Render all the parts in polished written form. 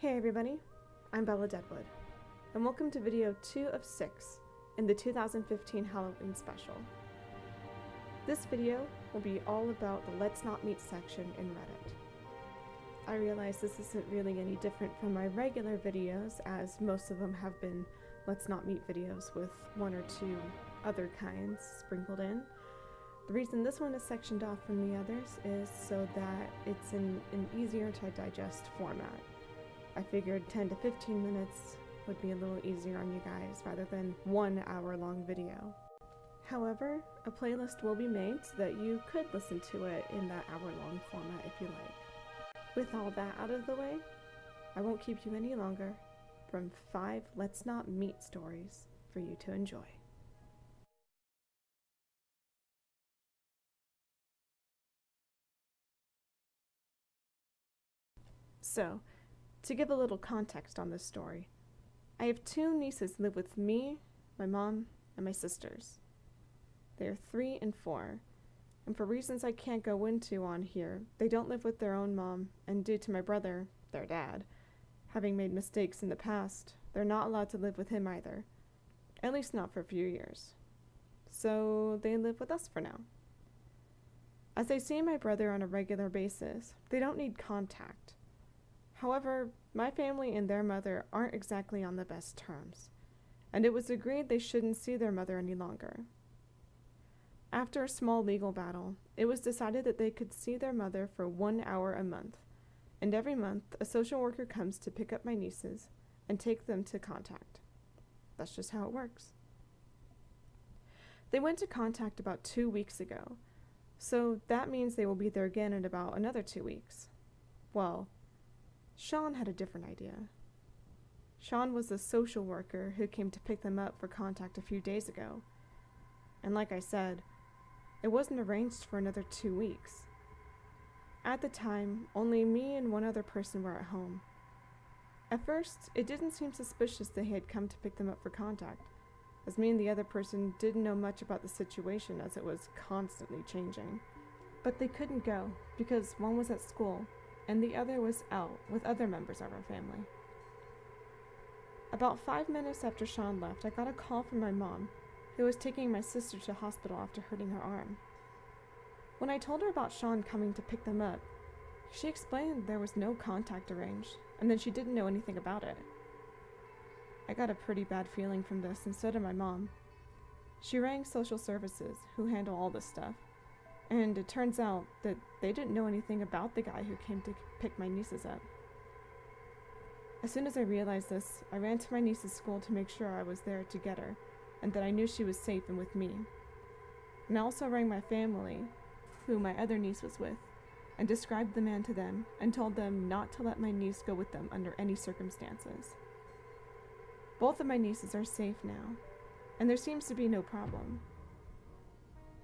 Hey everybody, I'm Bella Deadwood, and welcome to video 2 of 6 in the 2015 Halloween special. This video will be all about the Let's Not Meet section in Reddit. I realize this isn't really any different from my regular videos, as most of them have been Let's Not Meet videos with one or two other kinds sprinkled in. The reason this one is sectioned off from the others is so that it's in an easier to digest format. I figured 10 to 15 minutes would be a little easier on you guys rather than 1 hour-long video. However, a playlist will be made so that you could listen to it in that hour-long format if you like. With all that out of the way, I won't keep you any longer from 5 Let's Not Meet stories for you to enjoy. So, to give a little context on this story, I have 2 nieces who live with me, my mom, and my sisters. They are 3 and 4, and for reasons I can't go into on here, they don't live with their own mom, and due to my brother, their dad, having made mistakes in the past, they're not allowed to live with him either, at least not for a few years. So they live with us for now. As I see my brother on a regular basis, they don't need contact. However, my family and their mother aren't exactly on the best terms, and it was agreed they shouldn't see their mother any longer. After a small legal battle, it was decided that they could see their mother for 1 hour a month, and every month a social worker comes to pick up my nieces and take them to contact. That's just how it works. They went to contact about 2 weeks ago, so that means they will be there again in about another 2 weeks. Well, Sean had a different idea. Sean was a social worker who came to pick them up for contact a few days ago. And like I said, it wasn't arranged for another 2 weeks. At the time, only me and one other person were at home. At first, it didn't seem suspicious that he had come to pick them up for contact, as me and the other person didn't know much about the situation as it was constantly changing. But they couldn't go because one was at school and the other was out with other members of our family. About 5 minutes after Sean left, I got a call from my mom, who was taking my sister to hospital after hurting her arm. When I told her about Sean coming to pick them up, she explained there was no contact arranged, and that she didn't know anything about it. I got a pretty bad feeling from this, and so did my mom. She rang social services, who handle all this stuff, and it turns out that they didn't know anything about the guy who came to pick my nieces up. As soon as I realized this, I ran to my niece's school to make sure I was there to get her, and that I knew she was safe and with me. And I also rang my family, who my other niece was with, and described the man to them, and told them not to let my niece go with them under any circumstances. Both of my nieces are safe now, and there seems to be no problem.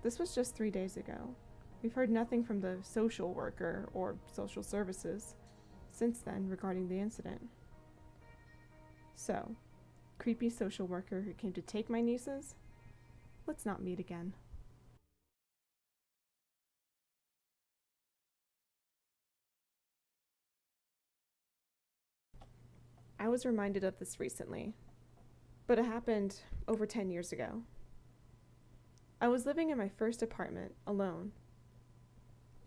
This was just 3 days ago. We've heard nothing from the social worker or social services since then regarding the incident. So, creepy social worker who came to take my nieces? Let's not meet again. I was reminded of this recently, but it happened over 10 years ago. I was living in my first apartment, alone.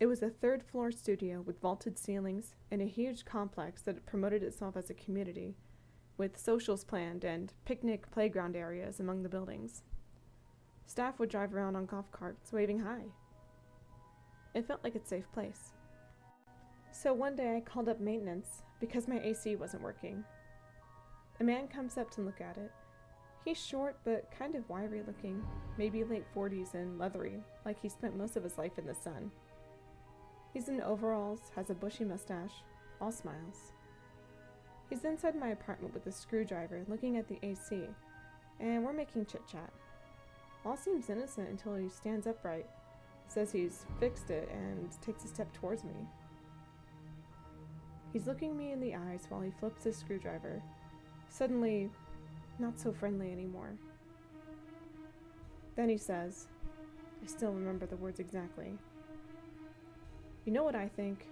It was a 3rd-floor studio with vaulted ceilings in a huge complex that promoted itself as a community, with socials planned and picnic playground areas among the buildings. Staff would drive around on golf carts, waving hi. It felt like a safe place. So one day I called up maintenance because my AC wasn't working. A man comes up to look at it. He's short but kind of wiry looking, maybe late 40s and leathery, like he spent most of his life in the sun. He's in overalls, has a bushy mustache, all smiles. He's inside my apartment with a screwdriver looking at the AC, and we're making chit-chat. All seems innocent until he stands upright, says he's fixed it, and takes a step towards me. He's looking me in the eyes while he flips his screwdriver, suddenly not so friendly anymore. Then he says, I still remember the words exactly, "You know what I think?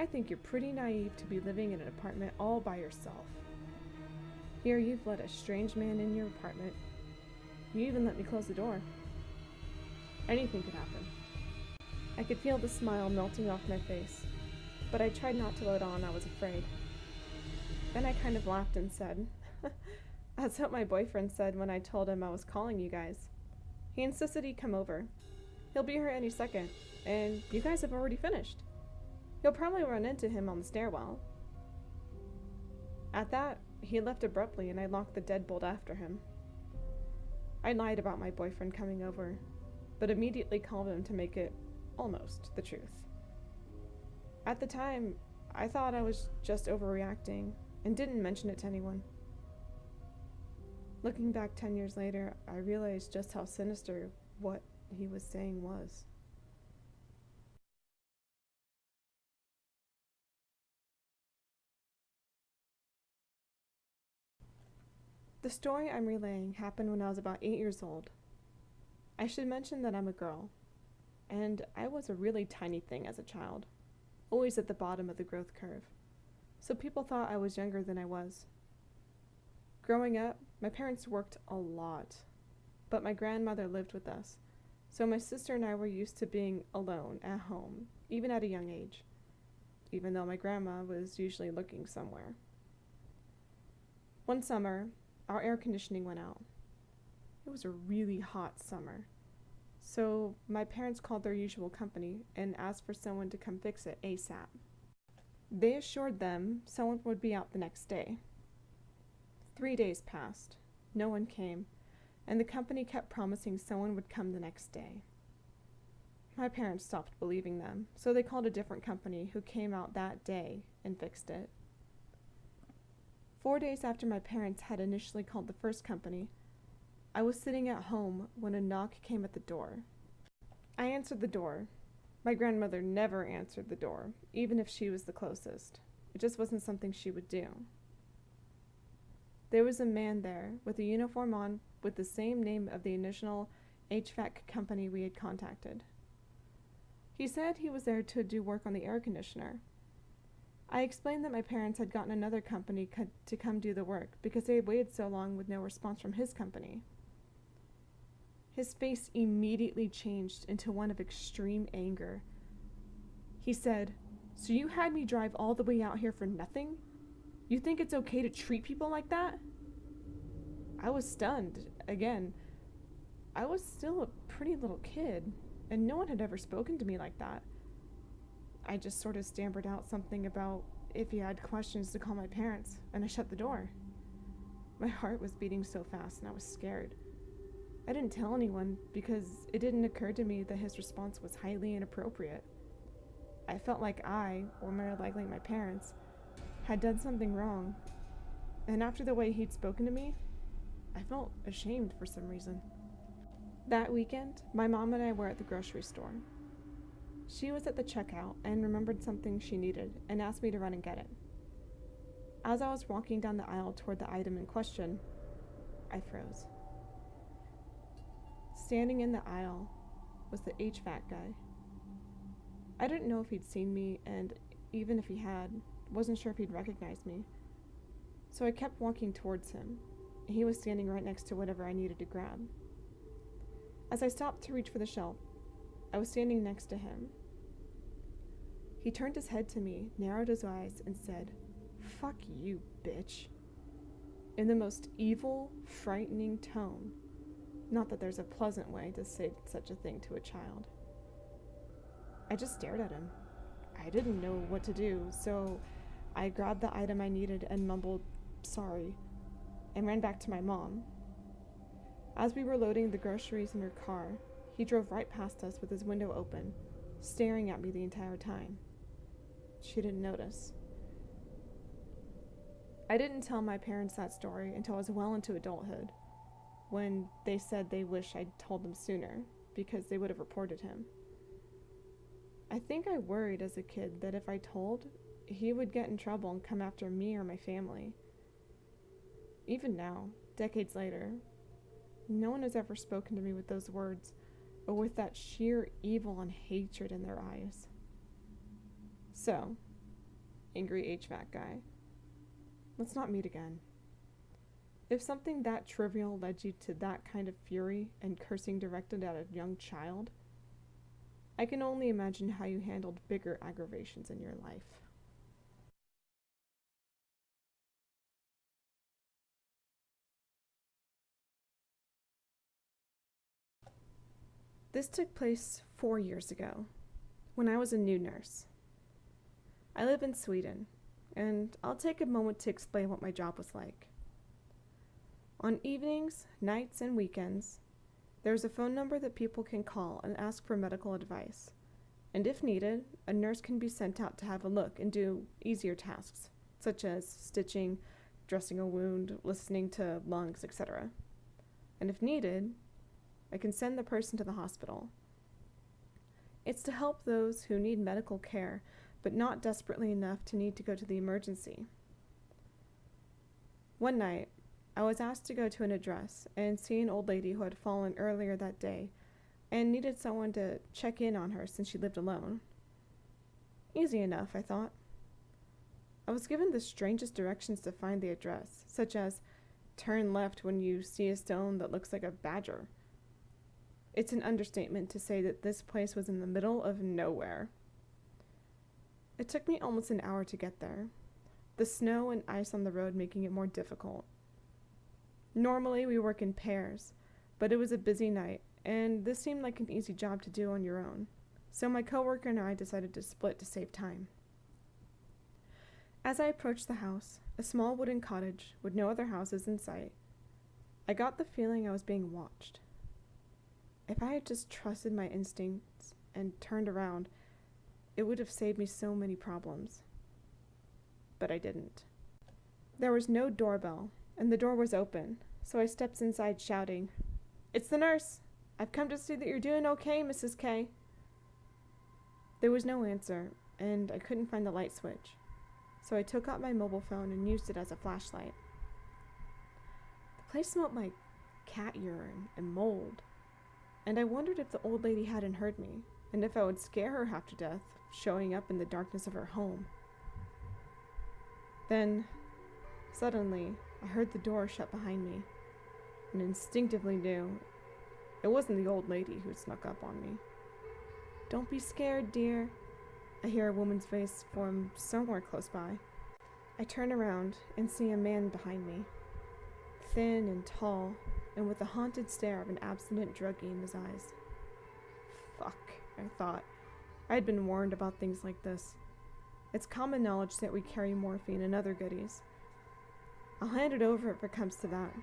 I think you're pretty naive to be living in an apartment all by yourself. Here you've let a strange man in your apartment. You even let me close the door. Anything could happen. I could feel the smile melting off my face, but I tried not to let on I was afraid. Then I kind of laughed and said, "That's what my boyfriend said when I told him I was calling you guys. He insisted he'd come over. He'll be here any second, and you guys have already finished. You'll probably run into him on the stairwell." At that, he left abruptly and I locked the deadbolt after him. I lied about my boyfriend coming over, but immediately called him to make it almost the truth. At the time, I thought I was just overreacting and didn't mention it to anyone. Looking back 10 years later, I realized just how sinister what he was saying was. The story I'm relaying happened when I was about 8 years old. I should mention that I'm a girl, and I was a really tiny thing as a child, always at the bottom of the growth curve, so people thought I was younger than I was. Growing up, my parents worked a lot, but my grandmother lived with us, so my sister and I were used to being alone at home, even at a young age, even though my grandma was usually looking somewhere. One summer, our air conditioning went out. It was a really hot summer, so my parents called their usual company and asked for someone to come fix it ASAP. They assured them someone would be out the next day. 3 days passed, no one came, and the company kept promising someone would come the next day. My parents stopped believing them, so they called a different company who came out that day and fixed it. 4 days after my parents had initially called the first company, I was sitting at home when a knock came at the door. I answered the door. My grandmother never answered the door, even if she was the closest. It just wasn't something she would do. There was a man there with a uniform on with the same name of the initial HVAC company we had contacted. He said he was there to do work on the air conditioner. I explained that my parents had gotten another company to come do the work because they had waited so long with no response from his company. His face immediately changed into one of extreme anger. He said, "So you had me drive all the way out here for nothing? You think it's okay to treat people like that?" I was stunned. Again, I was still a pretty little kid, and no one had ever spoken to me like that. I just sort of stammered out something about if he had questions to call my parents, and I shut the door. My heart was beating so fast and I was scared. I didn't tell anyone because it didn't occur to me that his response was highly inappropriate. I felt like I, or more likely my parents, had done something wrong, and after the way he'd spoken to me, I felt ashamed for some reason. That weekend, my mom and I were at the grocery store. She was at the checkout and remembered something she needed and asked me to run and get it. As I was walking down the aisle toward the item in question, I froze. Standing in the aisle was the HVAC guy. I didn't know if he'd seen me, and even if he had, wasn't sure if he'd recognized me. So I kept walking towards him. He was standing right next to whatever I needed to grab. As I stopped to reach for the shelf, I was standing next to him. He turned his head to me, narrowed his eyes, and said, "Fuck you, bitch," in the most evil, frightening tone. Not that there's a pleasant way to say such a thing to a child. I just stared at him. I didn't know what to do, so I grabbed the item I needed and mumbled, "Sorry," and ran back to my mom. As we were loading the groceries in her car, he drove right past us with his window open, staring at me the entire time. She didn't notice. I didn't tell my parents that story until I was well into adulthood, when they said they wish I'd told them sooner, because they would have reported him. I think I worried as a kid that if I told, he would get in trouble and come after me or my family. Even now, decades later, no one has ever spoken to me with those words, or with that sheer evil and hatred in their eyes. So, angry HVAC guy. Let's not meet again. If something that trivial led you to that kind of fury and cursing directed at a young child, I can only imagine how you handled bigger aggravations in your life. This took place 4 years ago, when I was a new nurse. I live in Sweden, and I'll take a moment to explain what my job was like. On evenings, nights, and weekends, there's a phone number that people can call and ask for medical advice. And if needed, a nurse can be sent out to have a look and do easier tasks, such as stitching, dressing a wound, listening to lungs, etc. And if needed, I can send the person to the hospital. It's to help those who need medical care, but not desperately enough to need to go to the emergency. One night, I was asked to go to an address and see an old lady who had fallen earlier that day and needed someone to check in on her since she lived alone. Easy enough, I thought. I was given the strangest directions to find the address, such as turn left when you see a stone that looks like a badger. It's an understatement to say that this place was in the middle of nowhere. It took me almost an hour to get there, the snow and ice on the road making it more difficult. Normally we work in pairs, but it was a busy night, and this seemed like an easy job to do on your own, so my coworker and I decided to split to save time. As I approached the house, a small wooden cottage with no other houses in sight, I got the feeling I was being watched. If I had just trusted my instincts and turned around, it would have saved me so many problems. But I didn't. There was no doorbell, and the door was open, so I stepped inside shouting, "It's the nurse! I've come to see that you're doing okay, Mrs. K." There was no answer, and I couldn't find the light switch, so I took out my mobile phone and used it as a flashlight. The place smelled like cat urine and mold, and I wondered if the old lady hadn't heard me, and if I would scare her half to death, showing up in the darkness of her home. Then, suddenly, I heard the door shut behind me, and instinctively knew it wasn't the old lady who snuck up on me. "Don't be scared, dear," I hear a woman's voice from somewhere close by. I turn around and see a man behind me, thin and tall, and with the haunted stare of an abstinent druggie in his eyes. Fuck, I thought. I had been warned about things like this. It's common knowledge that we carry morphine and other goodies. I'll hand it over if it comes to that,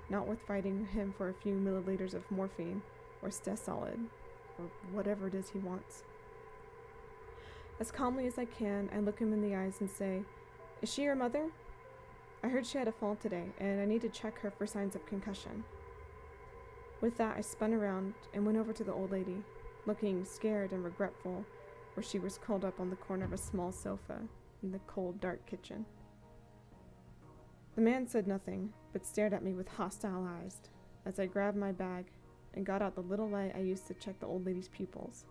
not worth fighting him for a few milliliters of morphine, or Stesolid, or whatever it is he wants. As calmly as I can, I look him in the eyes and say, "Is she your mother? I heard she had a fall today, and I need to check her for signs of concussion." With that, I spun around and went over to the old lady, looking scared and regretful, where she was curled up on the corner of a small sofa in the cold, dark kitchen. The man said nothing, but stared at me with hostile eyes as I grabbed my bag and got out the little light I used to check the old lady's pupils.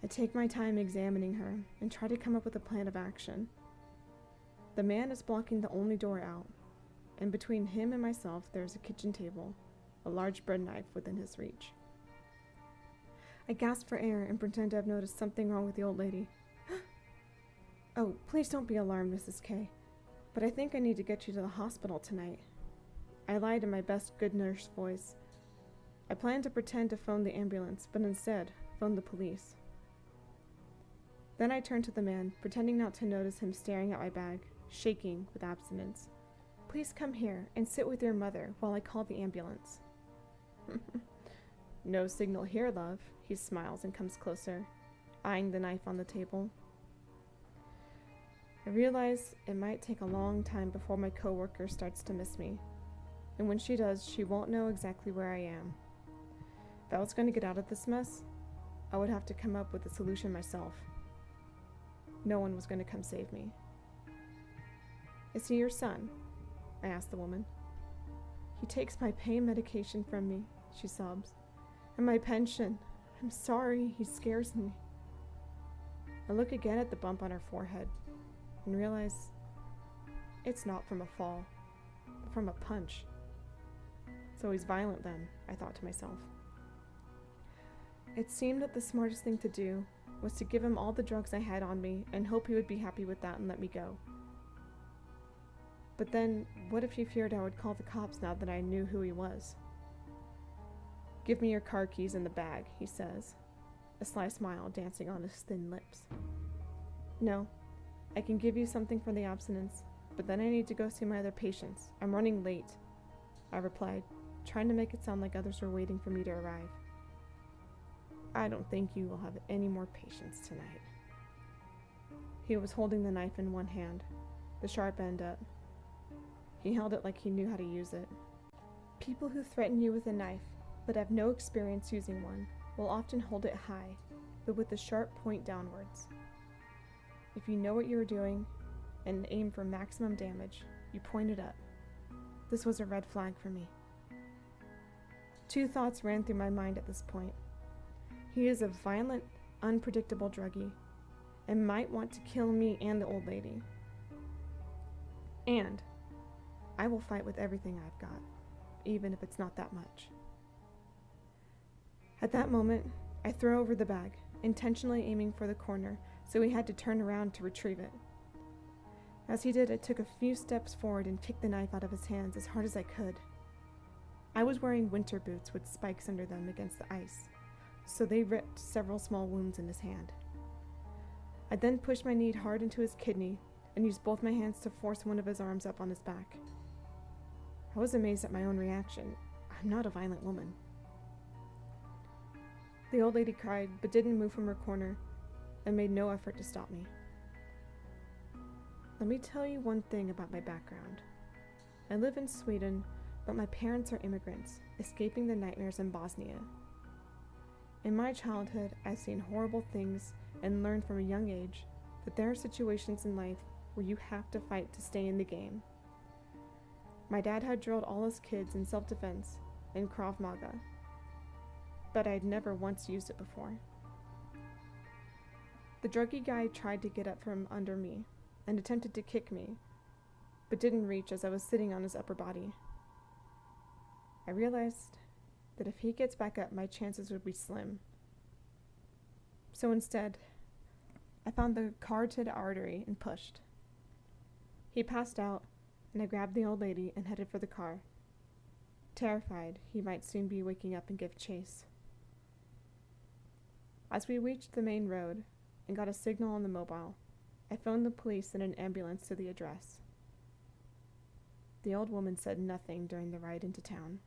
I take my time examining her and try to come up with a plan of action. The man is blocking the only door out, and between him and myself there is a kitchen table, a large bread knife within his reach. I gasp for air and pretend to have noticed something wrong with the old lady. "Oh, please don't be alarmed, Mrs. K, but I think I need to get you to the hospital tonight." I lied in my best good nurse voice. I planned to pretend to phone the ambulance, but instead phoned the police. Then I turned to the man, pretending not to notice him staring at my bag, shaking with abstinence. "Please come here and sit with your mother while I call the ambulance." "No signal here, love," he smiles and comes closer, eyeing the knife on the table. I realize it might take a long time before my coworker starts to miss me, and when she does, she won't know exactly where I am. If I was going to get out of this mess, I would have to come up with a solution myself. No one was going to come save me. "Is he your son?" I asked the woman. "He takes my pain medication from me," she sobs, "and my pension. I'm sorry, he scares me." I look again at the bump on her forehead and realize it's not from a fall, but from a punch. So he's violent then, I thought to myself. It seemed that the smartest thing to do was to give him all the drugs I had on me and hope he would be happy with that and let me go. But then, what if he feared I would call the cops now that I knew who he was? "Give me your car keys and the bag," he says, a sly smile dancing on his thin lips. "No, I can give you something for the abstinence, but then I need to go see my other patients. I'm running late," I replied, trying to make it sound like others were waiting for me to arrive. "I don't think you will have any more patients tonight." He was holding the knife in one hand, the sharp end up. He held it like he knew how to use it. People who threaten you with a knife, but have no experience using one, will often hold it high, but with the sharp point downwards. If you know what you are doing and aim for maximum damage, you point it up. This was a red flag for me. Two thoughts ran through my mind at this point. He is a violent, unpredictable druggie, and might want to kill me and the old lady. And I will fight with everything I've got, even if it's not that much. At that moment, I throw over the bag, intentionally aiming for the corner, so he had to turn around to retrieve it. As he did, I took a few steps forward and kicked the knife out of his hands as hard as I could. I was wearing winter boots with spikes under them against the ice, so they ripped several small wounds in his hand. I then pushed my knee hard into his kidney and used both my hands to force one of his arms up on his back. I was amazed at my own reaction. I'm not a violent woman. The old lady cried, but didn't move from her corner and made no effort to stop me. Let me tell you one thing about my background. I live in Sweden, but my parents are immigrants, escaping the nightmares in Bosnia. In my childhood, I've seen horrible things and learned from a young age that there are situations in life where you have to fight to stay in the game. My dad had drilled all his kids in self-defense and Krav Maga, but I'd never once used it before. The druggie guy tried to get up from under me and attempted to kick me, but didn't reach as I was sitting on his upper body. I realized that if he gets back up, my chances would be slim. So instead, I found the carotid artery and pushed. He passed out, and I grabbed the old lady and headed for the car, terrified he might soon be waking up and give chase. As we reached the main road and got a signal on the mobile, I phoned the police and an ambulance to the address. The old woman said nothing during the ride into town.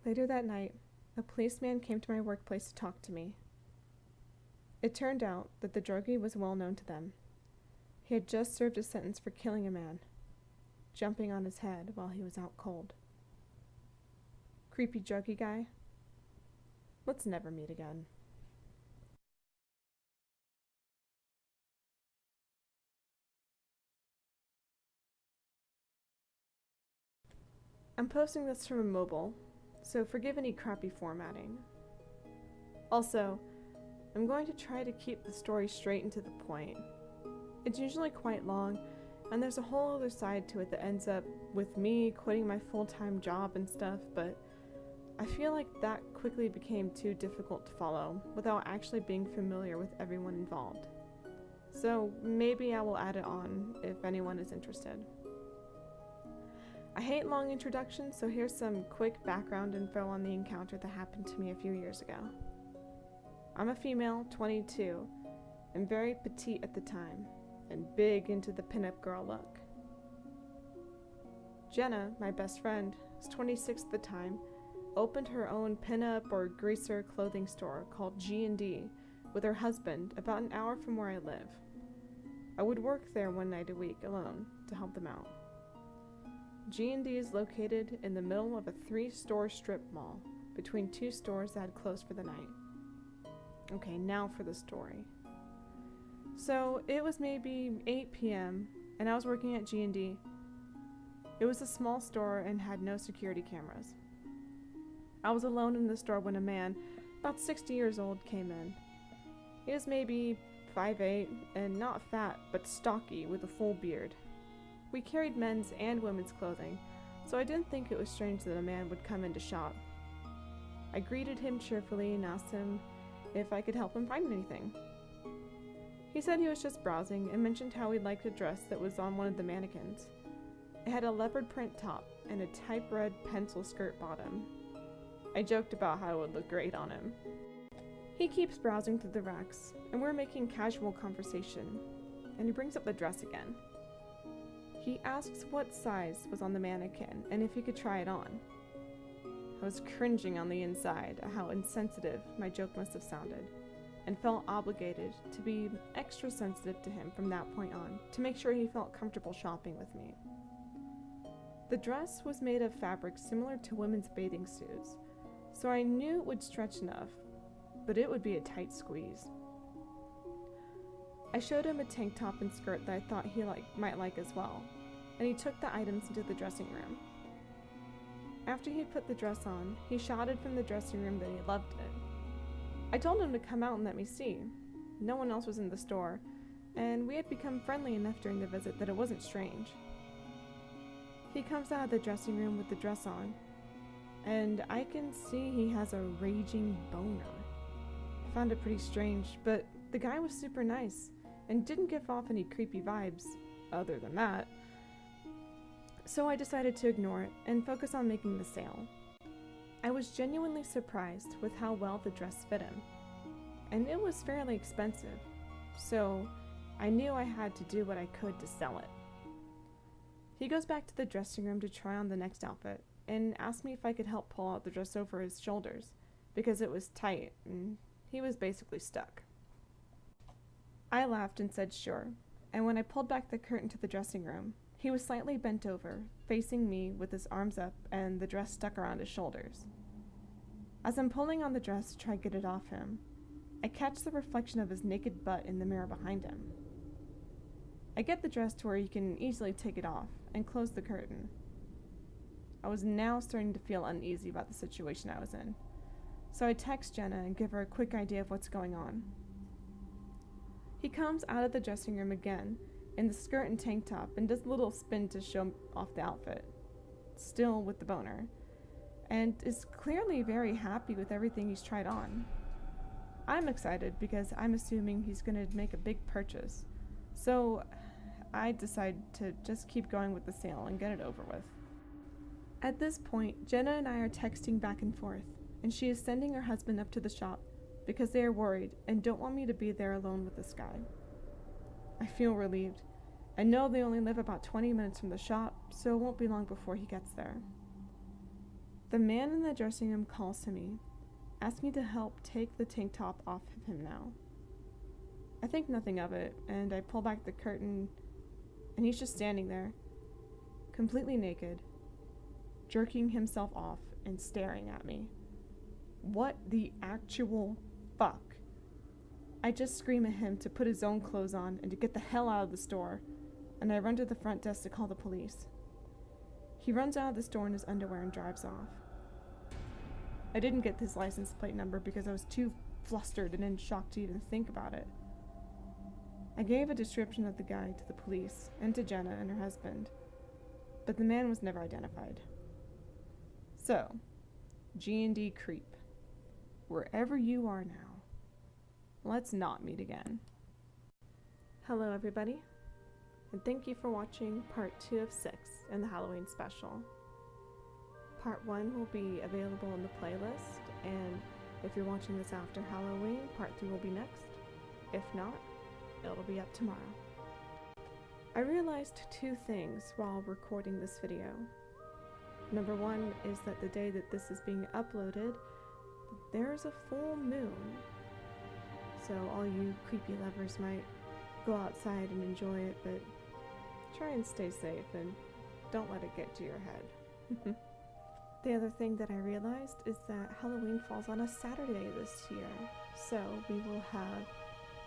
Later that night, a policeman came to my workplace to talk to me. It turned out that the druggie was well known to them. He had just served a sentence for killing a man, jumping on his head while he was out cold. Creepy druggie guy. Let's never meet again. I'm posting this from a mobile, so forgive any crappy formatting. Also, I'm going to try to keep the story straight and to the point. It's usually quite long, and there's a whole other side to it that ends up with me quitting my full-time job and stuff, but I feel like that quickly became too difficult to follow without actually being familiar with everyone involved. So maybe I will add it on if anyone is interested. I hate long introductions, so here's some quick background info on the encounter that happened to me a few years ago. I'm a female, 22, and very petite at the time, and big into the pinup girl look. Jenna, my best friend, was 26 at the time, opened her own pinup or greaser clothing store called G&D with her husband about an hour from where I live. I would work there one night a week alone to help them out. G&D is located in the middle of a 3-store strip mall between 2 stores that had closed for the night. Okay, now for the story. So it was maybe 8 p.m. and I was working at G&D. It was a small store and had no security cameras. I was alone in the store when a man, about 60 years old, came in. He was maybe 5'8" and not fat, but stocky with a full beard. We carried men's and women's clothing, so I didn't think it was strange that a man would come in to shop. I greeted him cheerfully and asked him if I could help him find anything. He said he was just browsing and mentioned how he liked a dress that was on one of the mannequins. It had a leopard print top and a type red pencil skirt bottom. I joked about how it would look great on him. He keeps browsing through the racks, and we're making casual conversation, and he brings up the dress again. He asks what size was on the mannequin and if he could try it on. I was cringing on the inside at how insensitive my joke must have sounded, and felt obligated to be extra sensitive to him from that point on to make sure he felt comfortable shopping with me. The dress was made of fabric similar to women's bathing suits, so I knew it would stretch enough, but it would be a tight squeeze. I showed him a tank top and skirt that I thought he might like as well, and he took the items into the dressing room. After he put the dress on, he shouted from the dressing room that he loved it. I told him to come out and let me see. No one else was in the store, and we had become friendly enough during the visit that it wasn't strange. He comes out of the dressing room with the dress on, and I can see he has a raging boner. I found it pretty strange, but the guy was super nice and didn't give off any creepy vibes other than that. So I decided to ignore it and focus on making the sale. I was genuinely surprised with how well the dress fit him, and it was fairly expensive, so I knew I had to do what I could to sell it. He goes back to the dressing room to try on the next outfit and asked me if I could help pull out the dress over his shoulders because it was tight and he was basically stuck. I laughed and said sure, and when I pulled back the curtain to the dressing room, he was slightly bent over, facing me with his arms up and the dress stuck around his shoulders. As I'm pulling on the dress to try to get it off him, I catch the reflection of his naked butt in the mirror behind him. I get the dress to where he can easily take it off and close the curtain. I was now starting to feel uneasy about the situation I was in, so I text Jenna and give her a quick idea of what's going on. He comes out of the dressing room again in the skirt and tank top and does a little spin to show off the outfit, still with the boner, and is clearly very happy with everything he's tried on. I'm excited because I'm assuming he's going to make a big purchase, so I decide to just keep going with the sale and get it over with. At this point, Jenna and I are texting back and forth, and she is sending her husband up to the shop because they are worried and don't want me to be there alone with this guy. I feel relieved. I know they only live about 20 minutes from the shop, so it won't be long before he gets there. The man in the dressing room calls to me, asks me to help take the tank top off of him now. I think nothing of it, and I pull back the curtain, and he's just standing there, completely naked, jerking himself off and staring at me. What the actual fuck? I just scream at him to put his own clothes on and to get the hell out of the store, and I run to the front desk to call the police. He runs out of the store in his underwear and drives off. I didn't get his license plate number because I was too flustered and in shock to even think about it. I gave a description of the guy to the police and to Jenna and her husband, but the man was never identified. So, G&D creep, wherever you are now, let's not meet again. Hello everybody, and thank you for watching part 2 of 6 in the Halloween special. Part 1 will be available in the playlist, and if you're watching this after Halloween, part 3 will be next. If not, it'll be up tomorrow. I realized 2 things while recording this video. Number 1 is that the day that this is being uploaded, there's a full moon. So all you creepy lovers might go outside and enjoy it, but try and stay safe and don't let it get to your head. The other thing that I realized is that Halloween falls on a Saturday this year, so we will have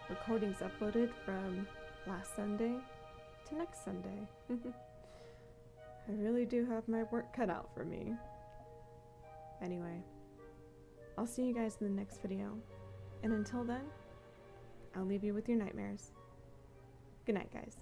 recordings uploaded from last Sunday to next Sunday. I really do have my work cut out for me. Anyway, I'll see you guys in the next video, and until then, I'll leave you with your nightmares. Good night, guys.